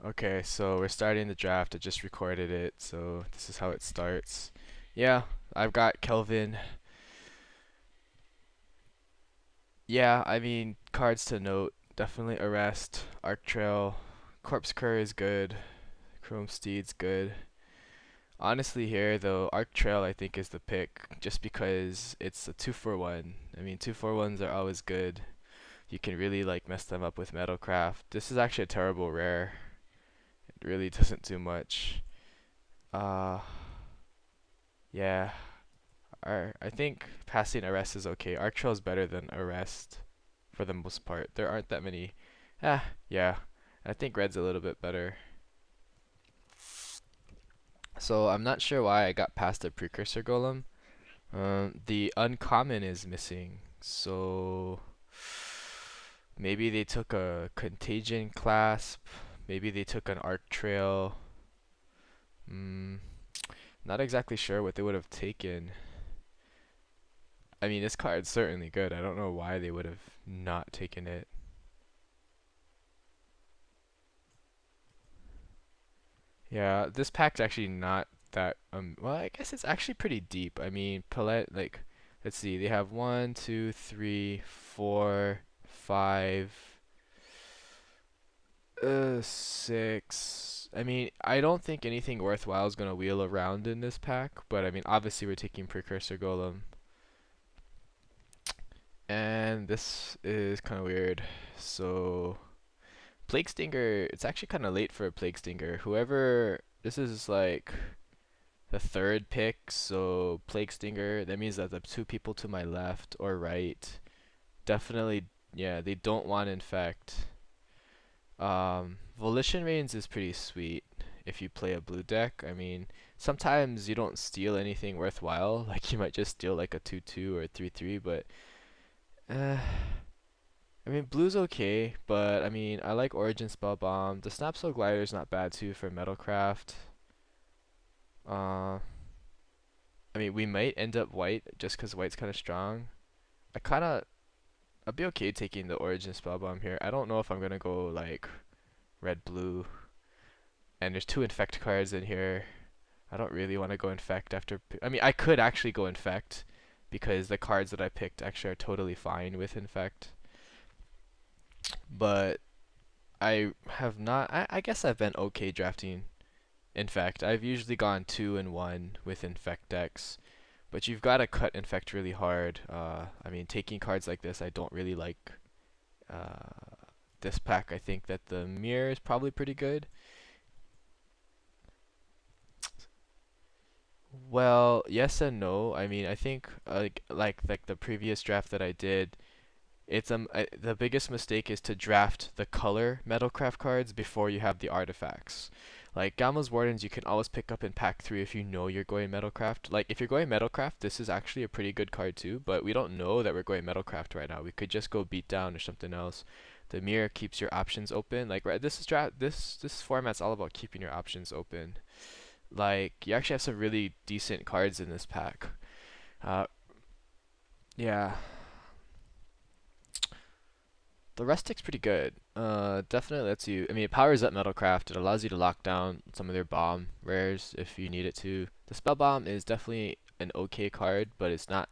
Okay, so we're starting the draft. I just recorded it, so this is how it starts. Yeah, I've got Kelvin. Yeah, I mean, cards to note. Definitely Arrest, Arc Trail, Corpse Cur is good, Chrome Steed's good. Honestly, here though, Arc Trail I think is the pick, just because it's a 2-for-1. I mean, 2-for-1s are always good. You can really like mess them up with Metalcraft. This is actually a terrible rare. It really doesn't do much. Uh, yeah. I think passing Arrest is okay. Arc Trail is better than Arrest for the most part. There aren't that many. Yeah. I think Red's a little bit better. So I'm not sure why I got past the Precursor Golem. The uncommon is missing. So maybe they took a Contagion Clasp. Maybe they took an Arc Trail. Mm, not exactly sure what they would have taken. I mean, this card's certainly good. I don't know why they would have not taken it. Yeah, this pack's actually not that well, I guess it's actually pretty deep. I mean, Palette like let's see, they have one, two, three, four, five, six. I mean, I don't think anything worthwhile is gonna wheel around in this pack, but I mean, obviously we're taking Precursor Golem. And this is kind of weird. So Plague Stinger, it's actually kind of late for a Plague Stinger. Whoever, this is like the third pick, so Plague Stinger, that means that the two people to my left or right definitely, yeah, they don't want Infect. Volition Reigns is pretty sweet if you play a blue deck. I mean, sometimes you don't steal anything worthwhile, like you might just steal like a 2-2 or a 3-3, but uh, I mean, blue's okay, but I mean, I like Origin Spellbomb. The Snapsoul Glider's not bad too for Metalcraft. Uh, I mean, we might end up white just because white's kind of strong. I kind of, I'd be okay taking the Origin Spellbomb here. I don't know if I'm gonna go like red blue. And there's two Infect cards in here. I don't really want to go Infect after. I mean, I could actually go Infect because the cards that I picked actually are totally fine with Infect. But I have not. I guess I've been okay drafting Infect. I've usually gone 2-1 with Infect decks, but you've got to cut Infect really hard. I mean, taking cards like this, I don't really like. This pack, I think that the mirror is probably pretty good. Well, yes and no. I mean, I think like the previous draft that I did, the biggest mistake is to draft the color Metalcraft cards before you have the artifacts. Like Gamma's Wardens, you can always pick up in pack 3 if you know you're going Metalcraft. Like if you're going Metalcraft, this is actually a pretty good card too, but we don't know that we're going Metalcraft right now. We could just go Beat Down or something else. The mirror keeps your options open. Like right, this format's all about keeping your options open. Like you actually have some really decent cards in this pack. Uh, yeah, the rustic's pretty good. Definitely lets you. I mean, it powers up Metalcraft. It allows you to lock down some of their bomb rares if you need it to. The spell bomb is definitely an okay card, but it's not.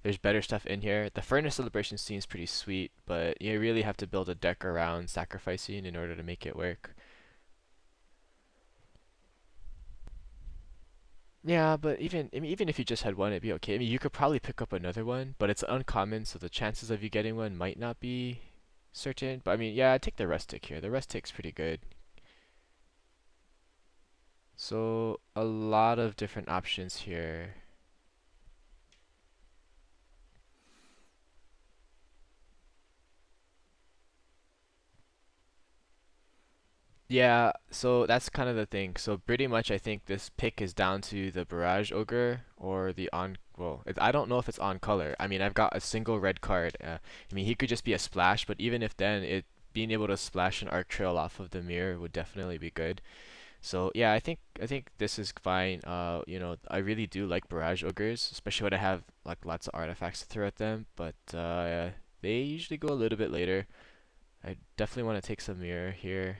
There's better stuff in here. The Furnace Celebration seems pretty sweet, but you really have to build a deck around sacrificing in order to make it work. Yeah, but even I mean, even if you just had one, it'd be okay. I mean, you could probably pick up another one, but it's uncommon, so the chances of you getting one might not be certain. But I mean, yeah, I'd take the rustic here. The rustic's pretty good. So a lot of different options here. Yeah, so that's kind of the thing. So pretty much I think this pick is down to the Barrage Ogre or the on, well, I don't know if it's on color. I mean, I've got a single red card. I mean, he could just be a splash, but even if then, it being able to splash an Arc Trail off of the mirror would definitely be good. So yeah, I think this is fine. I really do like Barrage Ogres, especially when I have like lots of artifacts to throw at them, but they usually go a little bit later. I definitely want to take some mirror here.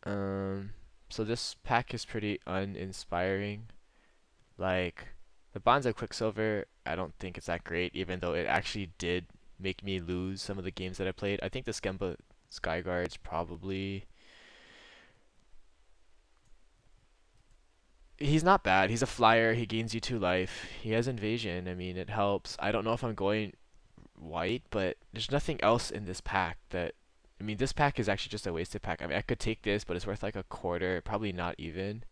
Um, so this pack is pretty uninspiring. Like the Bonza Quicksilver, I don't think it's that great, even though it actually did make me lose some of the games that I played. I think the Skemba Skyguard's probably he's not bad. He's a flyer. He gains you 2 life. He has invasion. I mean, it helps. I don't know if I'm going white, but there's nothing else in this pack that. I mean, this pack is actually just a wasted pack. I mean, I could take this, but it's worth like a quarter, probably not even.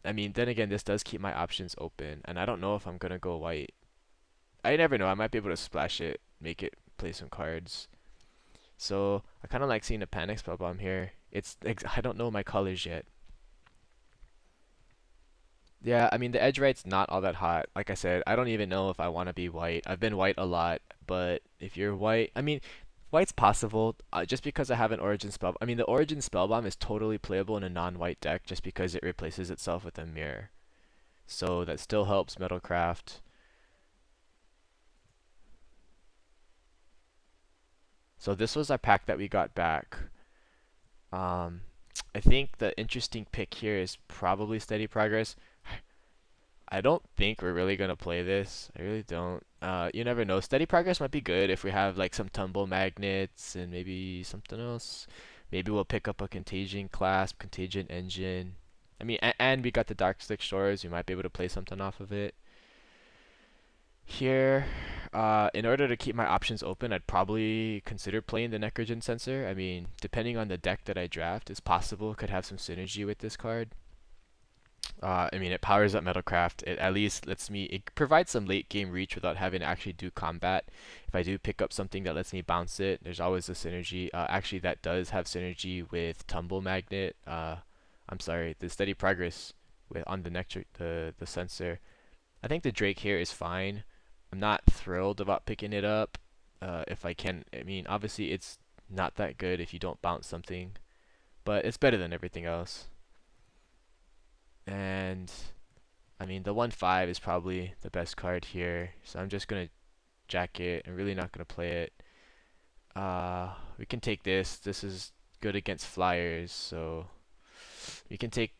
I mean, then again, this does keep my options open, and I don't know if I'm gonna go white. I never know. I might be able to splash it, make it play some cards. So I kind of like seeing a Panic Spell Bomb here. I don't know my colors yet. Yeah, I mean the edge right's not all that hot. Like I said, I don't even know if I want to be white. I've been white a lot, but if you're white, I mean, white's possible. Just because I have an Origin Spell, I mean the Origin Spell Bomb is totally playable in a non-white deck, just because it replaces itself with a mirror. So that still helps Metalcraft. So this was our pack that we got back. Um, I think the interesting pick here is probably Steady Progress. I don't think we're really gonna play this. I really don't. You never know. Steady Progress might be good if we have like some tumble magnets and maybe something else. Maybe we'll pick up a Contagion Clasp, Contagion Engine. I mean, and we got the Dark Slick Shores. We might be able to play something off of it. Here, in order to keep my options open, I'd probably consider playing the Necrogen Sensor. I mean, depending on the deck that I draft, it's possible it could have some synergy with this card. I mean, it powers up Metalcraft. It at least lets me, it provides some late game reach without having to actually do combat. If I do pick up something that lets me bounce it, there's always a synergy. Actually, that does have synergy with Tumble Magnet. I'm sorry, the Steady Progress with on the the sensor. I think the Drake here is fine. I'm not thrilled about picking it up. If I can, I mean, obviously it's not that good if you don't bounce something, but it's better than everything else. And I mean, the 1/5 is probably the best card here, so I'm just gonna jack it. I'm really not gonna play it. We can take this. This is good against flyers, so we can take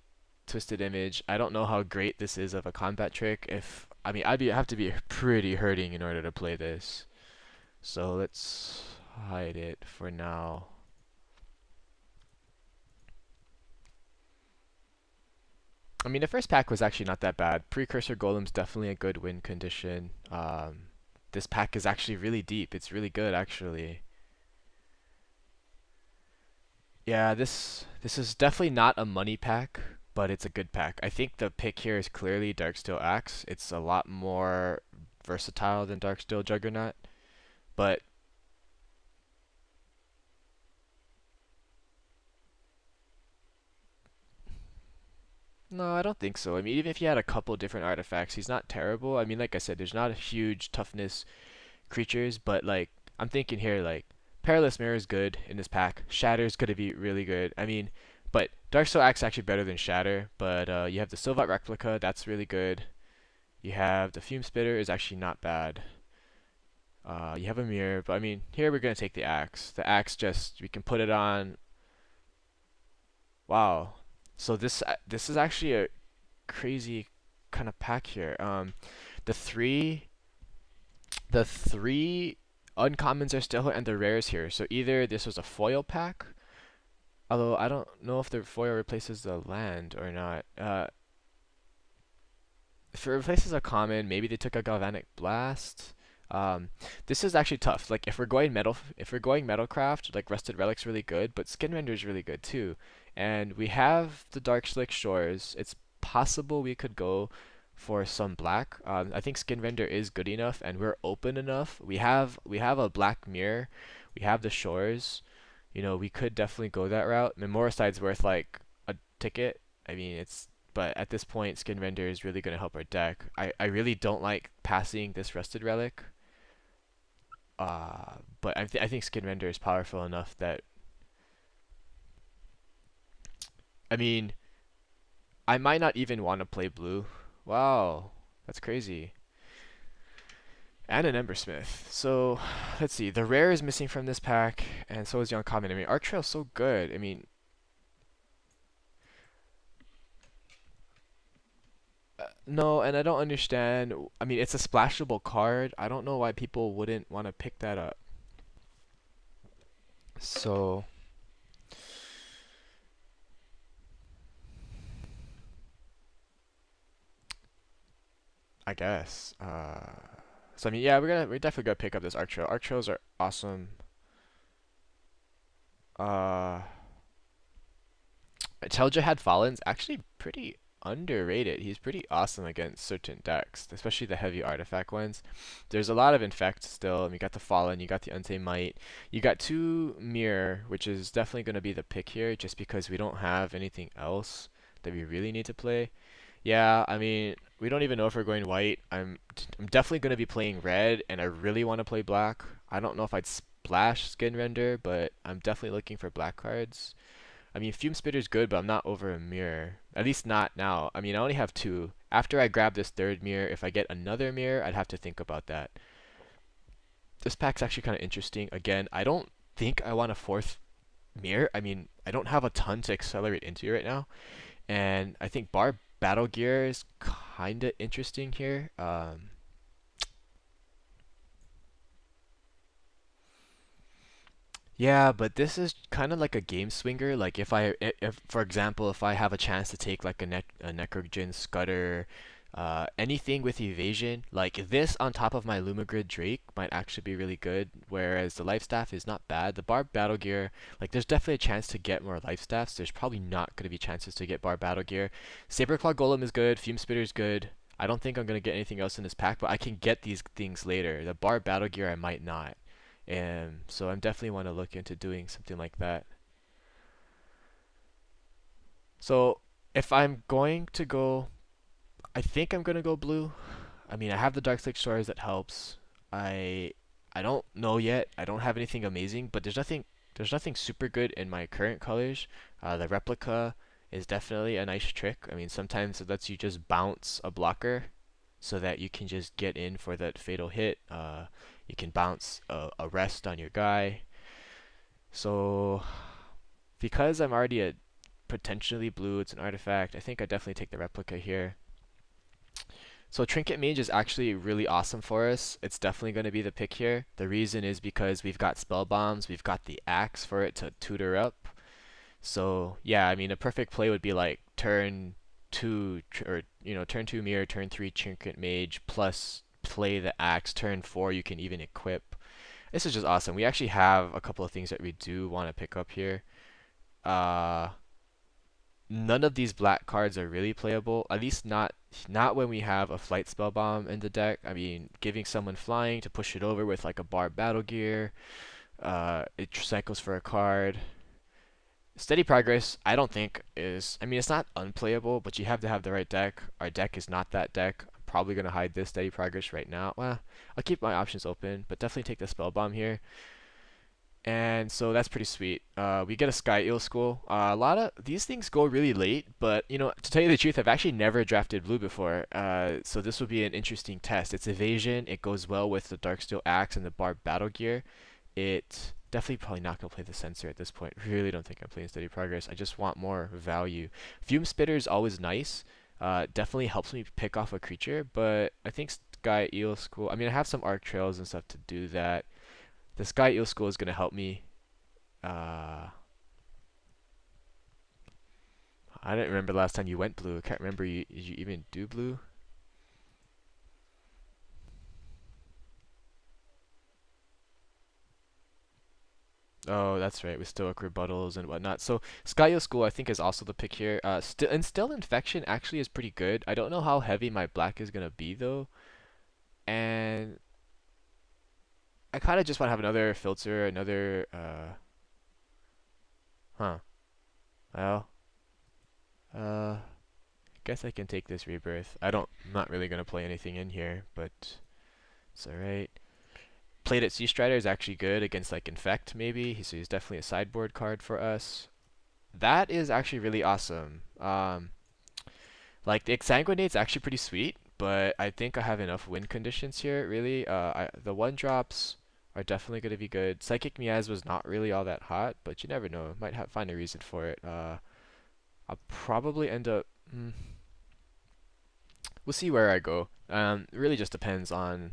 Twisted Image. I don't know how great this is of a combat trick. If I mean, I'd have to be pretty hurting in order to play this. So let's hide it for now. I mean, the first pack was actually not that bad. Precursor Golem's definitely a good win condition. This pack is actually really deep. It's really good, actually. Yeah, this is definitely not a money pack, but it's a good pack. I think the pick here is clearly Darksteel Axe. It's a lot more versatile than Darksteel Juggernaut, but no, I don't think so. I mean, even if he had a couple different artifacts, he's not terrible. I mean, like I said, there's not a huge toughness creatures, but like I'm thinking here like Perilous Mirror is good in this pack. Shatter is gonna be really good. I mean, but Darksteel Axe is actually better than Shatter. But you have the Sylvat Replica, that's really good. You have the Fume Spitter is actually not bad. You have a mirror, but I mean here we're gonna take the axe. The axe just we can put it on. Wow. So this is actually a crazy kind of pack here. The three the three uncommons are still and the rares here. So either this was a foil pack, although I don't know if the foil replaces the land or not. If it replaces a common, maybe they took a galvanic blast. Um, this is actually tough. Like if we're going metalcraft, like rusted relic's really good, but skin render is really good too. And we have the dark slick shores. It's possible we could go for some black. I think skin render is good enough, and we're open enough. We have a black mirror. We have the shores. You know, we could definitely go that route. Memoricide's worth like a ticket. I mean, it's but at this point, Skin Render is really going to help our deck. I really don't like passing this Rusted Relic, but I think Skin Render is powerful enough that, I mean, I might not even want to play blue. Wow, that's crazy. And an Embersmith. So, let's see. The rare is missing from this pack, and so is Young Common. I mean, Arc Trail's so good. I mean, No, and I don't understand. I mean, it's a splashable card. I don't know why people wouldn't want to pick that up. So, I guess. So I mean, yeah, we're definitely gonna pick up this Arc Trail. Arc Trails are awesome. Uh, Telja had Fallen's actually pretty underrated. He's pretty awesome against certain decks, especially the heavy artifact ones. There's a lot of Infect still, and you got the Fallen, you got the Untamed Might, you got two Mirror, which is definitely going to be the pick here, just because we don't have anything else that we really need to play. Yeah, I mean, we don't even know if we're going white. I'm definitely going to be playing red, and I really want to play black. I don't know if I'd splash Skin Render, but I'm definitely looking for black cards. I mean, Fume Spitter's good, but I'm not over a mirror. At least not now. I mean, I only have two. After I grab this third mirror, if I get another mirror, I'd have to think about that. This pack's actually kind of interesting. Again, I don't think I want a fourth mirror. I mean, I don't have a ton to accelerate into right now. And I think Bar Battle Gear is kind of interesting here. Yeah, but this is kind of like a game swinger. Like if for example, if I have a chance to take like a Necrogen Scudder, anything with evasion, like this on top of my Lumigrid Drake might actually be really good. Whereas the life staff is not bad. The Barb Battle Gear, like there's definitely a chance to get more life staffs. There's probably not going to be chances to get Barb Battle Gear. Saberclaw Golem is good. Fume Spitter is good. I don't think I'm going to get anything else in this pack, but I can get these things later. The Barb Battle Gear I might not. And so I definitely want to look into doing something like that. So if I'm going to go, I think I'm going to go blue. I mean, I have the Dark Slick Shores that helps. I I don't know yet. I don't have anything amazing, but there's nothing super good in my current colors. The replica is definitely a nice trick. I mean, sometimes it lets you just bounce a blocker so that you can just get in for that fatal hit. You can bounce a rest on your guy. So because I'm already a potentially blue, it's an artifact, I think I definitely take the replica here. So Trinket Mage is actually really awesome for us. It's definitely going to be the pick here. The reason is because we've got spell bombs, we've got the axe for it to tutor up. So yeah, I mean a perfect play would be like turn two or turn two mirror, turn three Trinket Mage plus play the axe. Turn four you can even equip. This is just awesome. We actually have a couple of things that we do want to pick up here. Uh, None of these black cards are really playable. At least not when we have a flight spell bomb in the deck. I mean, giving someone flying to push it over with like a Barb Battle Gear. It cycles for a card. Steady Progress, I don't think is. I mean, it's not unplayable, but you have to have the right deck. Our deck is not that deck. I'm probably gonna hide this Steady Progress right now. Well, I'll keep my options open, but definitely take the spell bomb here. And so that's pretty sweet. We get a Sky Eel School. A lot of these things go really late, but to tell you the truth, I've actually never drafted blue before. So this will be an interesting test. It's evasion. It goes well with the Darksteel Axe and the Barb Battle Gear. It definitely probably not gonna play the Sensor at this point. Really don't think I'm playing Steady Progress. I just want more value. Fume Spitter is always nice. Definitely helps me pick off a creature, but I think Sky Eel School. I mean, I have some Arc Trails and stuff to do that. The Sky Eel School is going to help me. Uh, I don't remember the last time you went blue. I can't remember. Did you even do blue? Oh, that's right. With Stoic Rebuttals and whatnot. So Sky Eel School, I think, is also the pick here. Still Infection actually is pretty good. I don't know how heavy my black is going to be, though. And I kind of just want to have another filter, another... Huh. Well, uh... guess I can take this Rebirth. I'm not really going to play anything in here, but it's alright. Played at Sea Strider is actually good against like Infect maybe, so he's definitely a sideboard card for us. That is actually really awesome. Like the Exsanguinate's actually pretty sweet, but I think I have enough win conditions here, really. The one drops are definitely going to be good. Psychic Miasma not really all that hot, but you never know. Might find a reason for it. I'll probably end up... we'll see where I go. It really just depends on